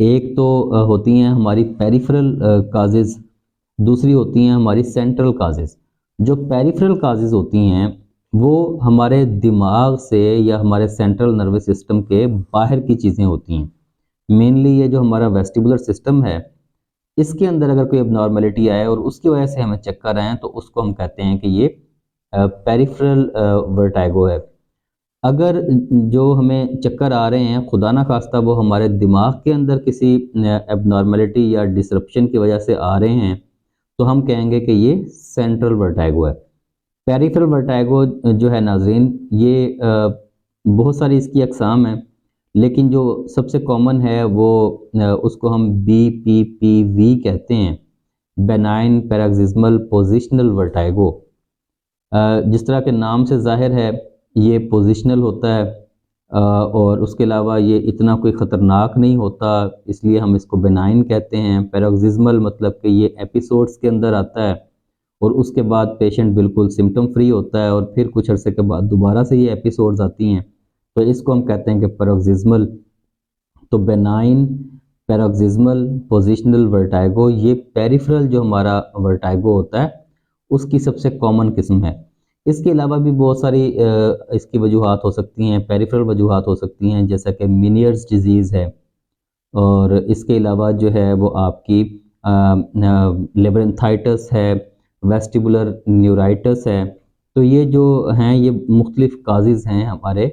ایک تو ہوتی ہیں ہماری پیریفرل کازز، دوسری ہوتی ہیں ہماری سینٹرل کازز۔ جو پیریفرل کازز ہوتی ہیں وہ ہمارے دماغ سے یا ہمارے سینٹرل نروس سسٹم کے باہر کی چیزیں ہوتی ہیں۔ مینلی یہ جو ہمارا ویسٹیبولر سسٹم ہے، اس کے اندر اگر کوئی اب نارملٹی آئے اور اس کی وجہ سے ہمیں چکر آئیں تو اس کو ہم کہتے ہیں کہ یہ پیریفرل ورٹائگو ہے۔ اگر جو ہمیں چکر آ رہے ہیں خدا نہ خواستہ وہ ہمارے دماغ کے اندر کسی اب نارملٹی یا ڈسرپشن کی وجہ سے آ رہے ہیں تو ہم کہیں گے کہ یہ سینٹرل ورٹائگو ہے۔ پیریفرل ورٹائگو جو ہے ناظرین، یہ بہت ساری اس کی اقسام ہیں، لیکن جو سب سے کامن ہے وہ اس کو ہم BPPV کہتے ہیں، بینائن پیراگزمل پوزیشنل ورٹائگو۔ جس طرح کے نام سے ظاہر ہے یہ پوزیشنل ہوتا ہے، اور اس کے علاوہ یہ اتنا کوئی خطرناک نہیں ہوتا، اس لیے ہم اس کو بینائن کہتے ہیں۔ پیراگزمل مطلب کہ یہ ایپیسوڈز کے اندر آتا ہے اور اس کے بعد پیشنٹ بالکل سمٹم فری ہوتا ہے اور پھر کچھ عرصے کے بعد دوبارہ سے یہ ایپیسوڈز آتی ہیں، تو اس کو ہم کہتے ہیں کہ پیراگزمل۔ تو بینائن پیراگزمل پوزیشنل ورٹائگو یہ پیریفرل جو ہمارا ورٹائگو ہوتا ہے اس کی سب سے کامن قسم ہے۔ اس کے علاوہ بھی بہت ساری اس کی وجوہات ہو سکتی ہیں، پیریفرل وجوہات ہو سکتی ہیں، جیسا کہ مینیئرز ڈیزیز ہے، اور اس کے علاوہ جو ہے وہ آپ کی لیبرنتھائٹس ہے، ویسٹیبولر نیورائٹس ہے۔ تو یہ جو ہیں یہ مختلف کازز ہیں ہمارے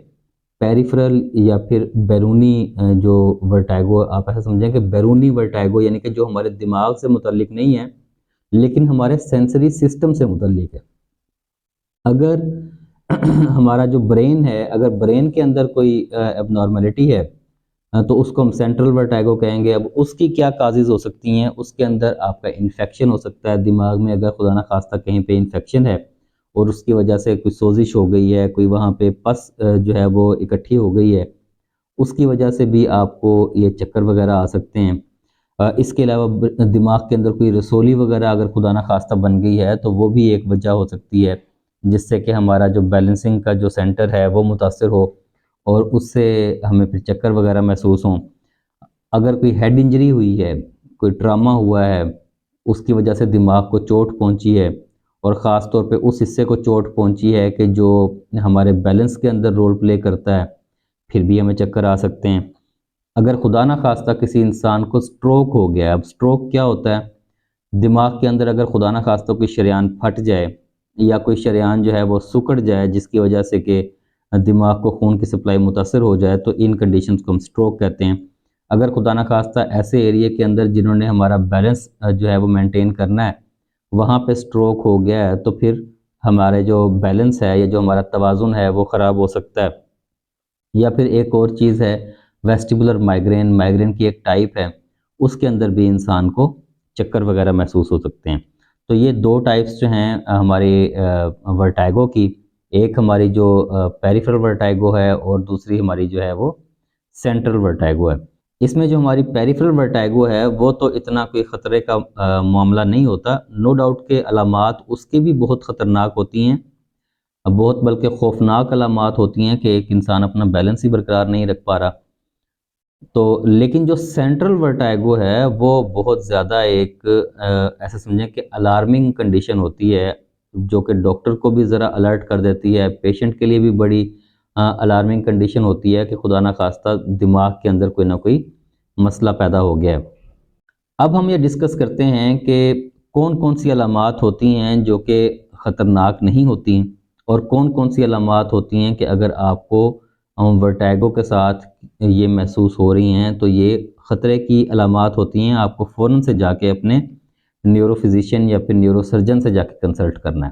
پیریفرل یا پھر بیرونی جو ورٹائگو، آپ ایسا سمجھیں کہ بیرونی ورٹائگو یعنی کہ جو ہمارے دماغ سے متعلق نہیں ہے لیکن ہمارے سینسری سسٹم سے متعلق ہے۔ اگر ہمارا جو برین ہے، اگر برین کے اندر کوئی اب نارملٹی ہے تو اس کو ہم سینٹرل ورٹائگو کہیں گے۔ اب اس کی کیا کازز ہو سکتی ہیں؟ اس کے اندر آپ کا انفیکشن ہو سکتا ہے دماغ میں، اگر خدا نہ خواستہ کہیں پہ انفیکشن ہے اور اس کی وجہ سے کوئی سوزش ہو گئی ہے، کوئی وہاں پہ پس جو ہے وہ اکٹھی ہو گئی ہے، اس کی وجہ سے بھی آپ کو یہ چکر وغیرہ آ سکتے ہیں۔ اس کے علاوہ دماغ کے اندر کوئی رسولی وغیرہ اگر خدا نہ خواستہ بن گئی ہے تو وہ بھی ایک وجہ ہو سکتی ہے جس سے کہ ہمارا جو بیلنسنگ کا جو سینٹر ہے وہ متاثر ہو اور اس سے ہمیں پھر چکر وغیرہ محسوس ہوں۔ اگر کوئی ہیڈ انجری ہوئی ہے، کوئی ٹراما ہوا ہے، اس کی وجہ سے دماغ کو چوٹ پہنچی ہے اور خاص طور پہ اس حصے کو چوٹ پہنچی ہے کہ جو ہمارے بیلنس کے اندر رول پلے کرتا ہے، پھر بھی ہمیں چکر آ سکتے ہیں۔ اگر خدا نہ خواستہ کسی انسان کو سٹروک ہو گیا ہے، اب سٹروک کیا ہوتا ہے؟ دماغ کے اندر اگر خدا نہ خواستہ کوئی شریان پھٹ جائے یا کوئی شریان جو ہے وہ سکڑ جائے جس کی وجہ سے کہ دماغ کو خون کی سپلائی متاثر ہو جائے تو ان کنڈیشنز کو ہم سٹروک کہتے ہیں۔ اگر خدا نہ خواستہ ایسے ایریے کے اندر جنہوں نے ہمارا بیلنس جو ہے وہ مینٹین کرنا ہے وہاں پہ سٹروک ہو گیا ہے تو پھر ہمارے جو بیلنس ہے یا جو ہمارا توازن ہے وہ خراب ہو سکتا ہے۔ یا پھر ایک اور چیز ہے ویسٹیبولر مائیگرین، مائیگرین کی ایک ٹائپ ہے، اس کے اندر بھی انسان کو چکر وغیرہ محسوس ہو سکتے ہیں۔ تو یہ دو ٹائپس جو ہیں ہماری ورٹائگو کی، ایک ہماری جو پیریفرل ورٹائگو ہے اور دوسری ہماری جو ہے وہ سینٹرل ورٹائگو ہے۔ اس میں جو ہماری پیریفرل ورٹائگو ہے وہ تو اتنا کوئی خطرے کا معاملہ نہیں ہوتا، نو ڈاؤٹ کہ علامات اس کی بھی بہت خطرناک ہوتی ہیں، بہت بلکہ خوفناک علامات ہوتی ہیں کہ ایک انسان اپنا بیلنس ہی برقرار نہیں رکھ پا رہا۔ تو لیکن جو سینٹرل ورٹائگو ہے وہ بہت زیادہ ایک ایسا سمجھیں کہ الارمنگ کنڈیشن ہوتی ہے جو کہ ڈاکٹر کو بھی ذرا الرٹ کر دیتی ہے، پیشنٹ کے لیے بھی بڑی الارمنگ کنڈیشن ہوتی ہے کہ خدا نہ خواستہ دماغ کے اندر کوئی نہ کوئی مسئلہ پیدا ہو گیا ہے۔ اب ہم یہ ڈسکس کرتے ہیں کہ کون کون سی علامات ہوتی ہیں جو کہ خطرناک نہیں ہوتی اور کون کون سی علامات ہوتی ہیں کہ اگر آپ کو ورٹائگو کے ساتھ یہ محسوس ہو رہی ہیں تو یہ خطرے کی علامات ہوتی ہیں، آپ کو فوراً سے جا کے اپنے نیورو فزیشین یا پھر نیورو سرجن سے جا کے کنسلٹ کرنا ہے۔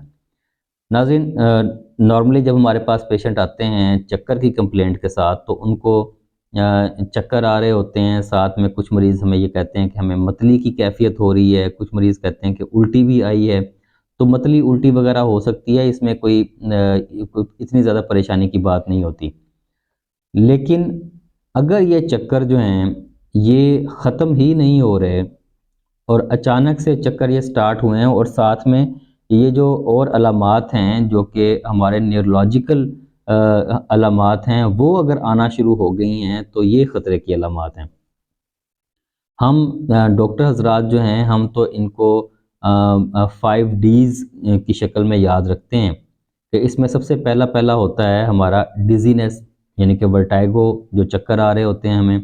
ناظرین، نارملی جب ہمارے پاس پیشنٹ آتے ہیں چکر کی کمپلینٹ کے ساتھ تو ان کو چکر آ رہے ہوتے ہیں، ساتھ میں کچھ مریض ہمیں یہ کہتے ہیں کہ ہمیں متلی کی کیفیت ہو رہی ہے، کچھ مریض کہتے ہیں کہ الٹی بھی آئی ہے۔ تو متلی الٹی وغیرہ ہو سکتی ہے، اس میں کوئی اتنی زیادہ پریشانی کی بات نہیں ہوتی، لیکن اگر یہ چکر جو ہیں یہ ختم ہی نہیں ہو رہے اور اچانک سے چکر یہ سٹارٹ ہوئے ہیں اور ساتھ میں یہ جو اور علامات ہیں جو کہ ہمارے نیورولوجیکل علامات ہیں وہ اگر آنا شروع ہو گئی ہیں تو یہ خطرے کی علامات ہیں۔ ہم ڈاکٹر حضرات جو ہیں ہم تو ان کو 5 Ds کی شکل میں یاد رکھتے ہیں کہ اس میں سب سے پہلا ہوتا ہے ہمارا ڈیزینس، یعنی کہ ورٹائگو، جو چکر آ رہے ہوتے ہیں ہمیں،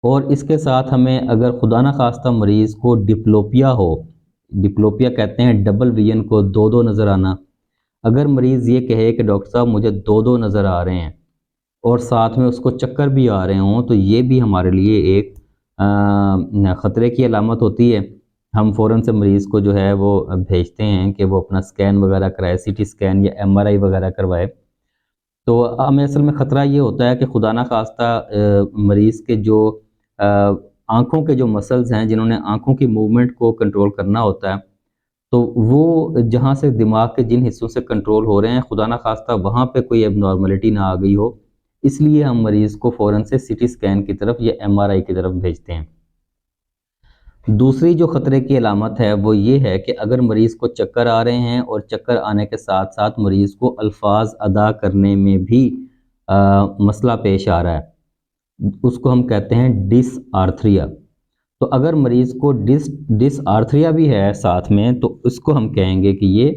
اور اس کے ساتھ ہمیں اگر خدا نخواستہ مریض کو ڈپلوپیا ہو، ڈپلوپیا کہتے ہیں ڈبل ویژن کو، دو نظر آنا، اگر مریض یہ کہے کہ ڈاکٹر صاحب مجھے دو نظر آ رہے ہیں اور ساتھ میں اس کو چکر بھی آ رہے ہوں، تو یہ بھی ہمارے لیے ایک خطرے کی علامت ہوتی ہے۔ ہم فوراً سے مریض کو جو ہے وہ بھیجتے ہیں کہ وہ اپنا سکین وغیرہ کرائے، سی ٹی سکین یا MRI وغیرہ کروائے۔ تو ہمیں اصل میں خطرہ یہ ہوتا ہے کہ خدا نخواستہ مریض کے جو آنکھوں کے جو مسلز ہیں، جنہوں نے آنکھوں کی موومنٹ کو کنٹرول کرنا ہوتا ہے، تو وہ جہاں سے دماغ کے جن حصوں سے کنٹرول ہو رہے ہیں، خدا نخواستہ وہاں پہ کوئی اب نارملٹی نہ آ گئی ہو، اس لیے ہم مریض کو فوراً سے سی ٹی سکین کی طرف یا MRI کی طرف بھیجتے ہیں۔ دوسری جو خطرے کی علامت ہے وہ یہ ہے کہ اگر مریض کو چکر آ رہے ہیں اور چکر آنے کے ساتھ ساتھ مریض کو الفاظ ادا کرنے میں بھی مسئلہ پیش آ رہا ہے، اس کو ہم کہتے ہیں ڈس آرتھریا۔ تو اگر مریض کو ڈس آرتھریا بھی ہے ساتھ میں، تو اس کو ہم کہیں گے کہ یہ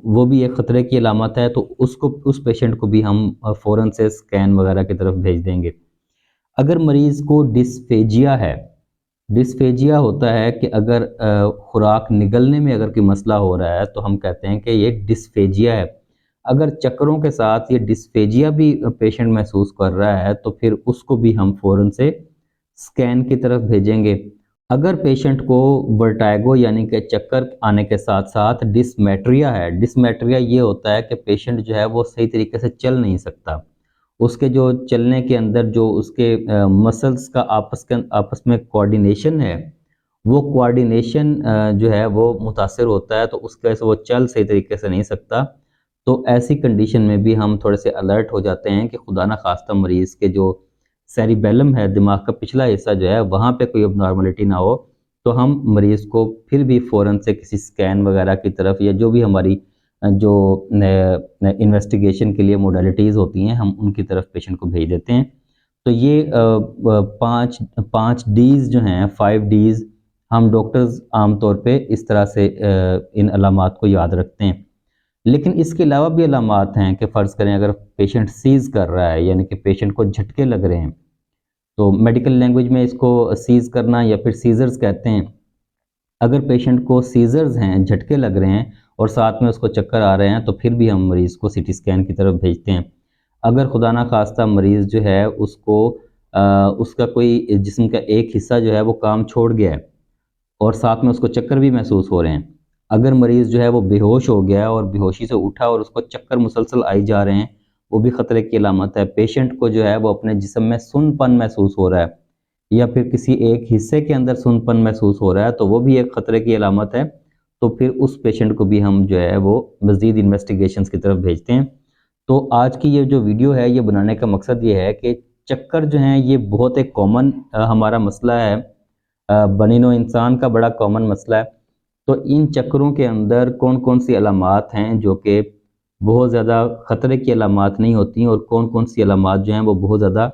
وہ بھی ایک خطرے کی علامت ہے، تو اس پیشنٹ کو بھی ہم فوراً سے سکین وغیرہ کی طرف بھیج دیں گے۔ اگر مریض کو ڈسفیجیا ہے، ڈسفیجیا ہوتا ہے کہ اگر خوراک نگلنے میں اگر کوئی مسئلہ ہو رہا ہے تو ہم کہتے ہیں کہ یہ ڈسفیجیا ہے۔ اگر چکروں کے ساتھ یہ ڈسفیجیا بھی پیشنٹ محسوس کر رہا ہے تو پھر اس کو بھی ہم فوراً سے سکین کی طرف بھیجیں گے۔ اگر پیشنٹ کو ورٹائگو یعنی کہ چکر آنے کے ساتھ ساتھ ڈسمیٹریا ہے، ڈسمیٹریا یہ ہوتا ہے کہ پیشنٹ جو ہے وہ صحیح طریقے سے چل نہیں سکتا، اس کے جو چلنے کے اندر جو اس کے مسلز کا آپس میں کوارڈینیشن ہے، وہ کوارڈینیشن جو ہے وہ متاثر ہوتا ہے، تو اس کی وجہ سے وہ چل صحیح طریقے سے نہیں سکتا۔ تو ایسی کنڈیشن میں بھی ہم تھوڑے سے الرٹ ہو جاتے ہیں کہ خدا نخواستہ مریض کے جو سیریبیلم ہے، دماغ کا پچھلا حصہ جو ہے، وہاں پہ کوئی اب نارملٹی نہ ہو، تو ہم مریض کو پھر بھی فوراً سے کسی سکین وغیرہ کی طرف یا جو بھی ہماری جو انویسٹیگیشن کے لیے موڈیلٹیز ہوتی ہیں، ہم ان کی طرف پیشنٹ کو بھیج دیتے ہیں۔ تو یہ 5 Ds جو ہیں، 5 Ds، ہم ڈاکٹرز عام طور پہ اس طرح سے ان علامات کو یاد رکھتے ہیں۔ لیکن اس کے علاوہ بھی علامات ہیں کہ فرض کریں اگر پیشنٹ سیز کر رہا ہے، یعنی کہ پیشنٹ کو جھٹکے لگ رہے ہیں، تو میڈیکل لینگویج میں اس کو سیز کرنا یا پھر سیزرز کہتے ہیں۔ اگر پیشنٹ کو سیزرز ہیں، جھٹکے لگ رہے ہیں اور ساتھ میں اس کو چکر آ رہے ہیں، تو پھر بھی ہم مریض کو سی ٹی سکین کی طرف بھیجتے ہیں۔ اگر خدا نخواستہ مریض جو ہے اس کا کوئی جسم کا ایک حصہ جو ہے وہ کام چھوڑ گیا ہے اور ساتھ میں اس کو چکر بھی محسوس ہو رہے ہیں، اگر مریض جو ہے وہ بے ہوش ہو گیا اور بے ہوشی سے اٹھا اور اس کو چکر مسلسل آئی جا رہے ہیں، وہ بھی خطرے کی علامت ہے۔ پیشنٹ کو جو ہے وہ اپنے جسم میں سن پن محسوس ہو رہا ہے یا پھر کسی ایک حصے کے اندر سن پن محسوس ہو رہا ہے، تو وہ بھی ایک خطرے کی علامت ہے۔ تو پھر اس پیشنٹ کو بھی ہم جو ہے وہ مزید انویسٹیگیشنز کی طرف بھیجتے ہیں۔ تو آج کی یہ جو ویڈیو ہے، یہ بنانے کا مقصد یہ ہے کہ چکر جو ہیں یہ بہت ایک کامن ہمارا مسئلہ ہے، بنی نوع انسان کا بڑا کامن مسئلہ ہے۔ تو ان چکروں کے اندر کون کون سی علامات ہیں جو کہ بہت زیادہ خطرے کی علامات نہیں ہوتی ہیں، اور کون کون سی علامات جو ہیں وہ بہت زیادہ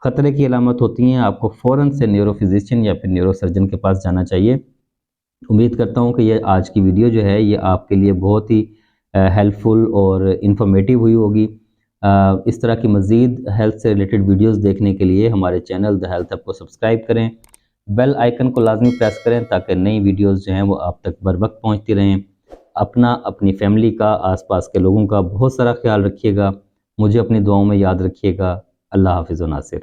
خطرے کی علامت ہوتی ہیں، آپ کو فوراً سے نیورو فزیشین یا پھر نیورو سرجن کے پاس جانا چاہیے۔ امید کرتا ہوں کہ یہ آج کی ویڈیو جو ہے یہ آپ کے لیے بہت ہی ہیلپ فل اور انفارمیٹیو ہوئی ہوگی۔ اس طرح کی مزید ہیلتھ سے ریلیٹڈ ویڈیوز دیکھنے کے لیے ہمارے چینل دا ہیلتھ ہب کو سبسکرائب کریں، بیل آئیکن کو لازمی پریس کریں تاکہ نئی ویڈیوز جو ہیں وہ آپ تک بر وقت پہنچتی رہیں۔ اپنی فیملی کا، آس پاس کے لوگوں کا بہت سارا خیال رکھیے گا، مجھے اپنی دعاؤں میں یاد رکھیے گا۔ اللہ حافظ و ناصر۔